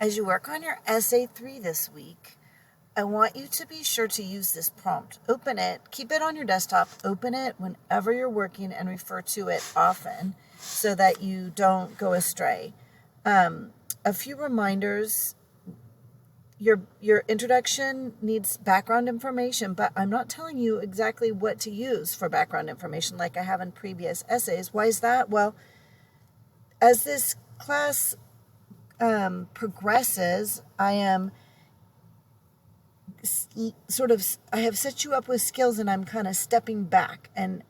As you work on your essay 3 this week, I want you to be sure to use this prompt. Open it, keep it on your desktop, open it whenever you're working and refer to it often so that you don't go astray. A few reminders. Your introduction needs background information, but I'm not telling you exactly what to use for background information like I have in previous essays. Why is that? Well, as this class progresses, I have set you up with skills, and I'm kind of stepping back and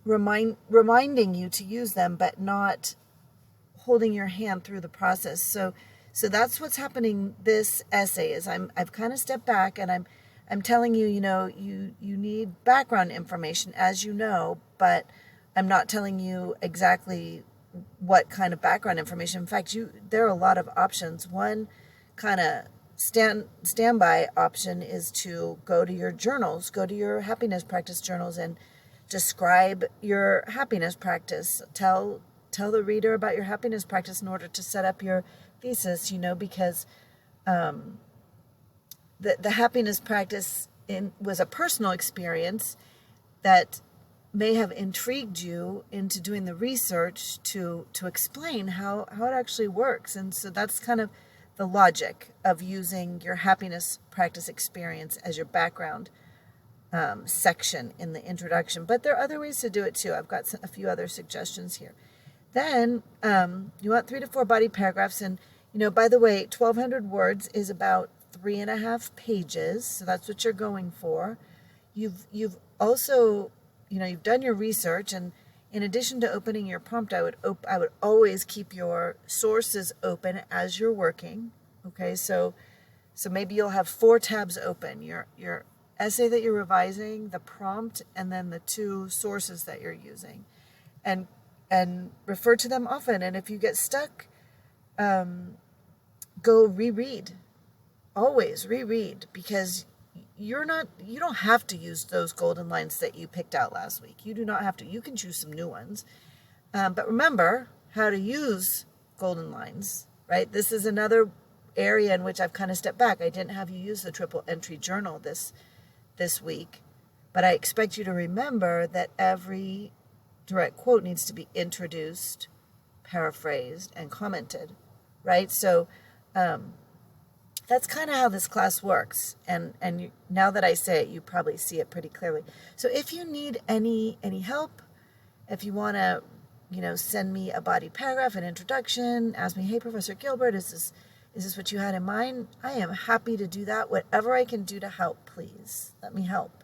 reminding you to use them, but not holding your hand through the process. So that's what's happening. This essay is I've kind of stepped back, and I'm telling you, you need background information, as you know, but I'm not telling you exactly what kind of background information. In fact, there are a lot of options. One kind of standby option is to go to your journals, go to your happiness practice journals, and describe your happiness practice. Tell the reader about your happiness practice in order to set up your thesis, because the happiness practice was a personal experience that may have intrigued you into doing the research to explain how it actually works. And so that's kind of the logic of using your happiness practice experience as your background section in the introduction. But there are other ways to do it too. I've got a few other suggestions here. Then you want 3 to 4 body paragraphs. And, by the way, 1,200 words is about 3.5 pages. So that's what you're going for. You've also, you've done your research. And in addition to opening your prompt, I would always keep your sources open as you're working. Okay, so maybe you'll have 4 tabs open. Your essay that you're revising, the prompt, and then the 2 sources that you're using. And refer to them often. And if you get stuck, go reread. Always reread, because you don't have to use those golden lines that you picked out last week. You do not have to. You can choose some new ones. But remember how to use golden lines, right? This is another area in which I've kind of stepped back. I didn't have you use the triple entry journal this week, but I expect you to remember that every direct quote needs to be introduced, paraphrased, and commented, right? So that's kind of how this class works. And now that I say it, you probably see it pretty clearly. So if you need any help, if you want to, send me a body paragraph, an introduction, ask me, hey, Professor Gilbert, is this what you had in mind? I am happy to do that. Whatever I can do to help, please let me help.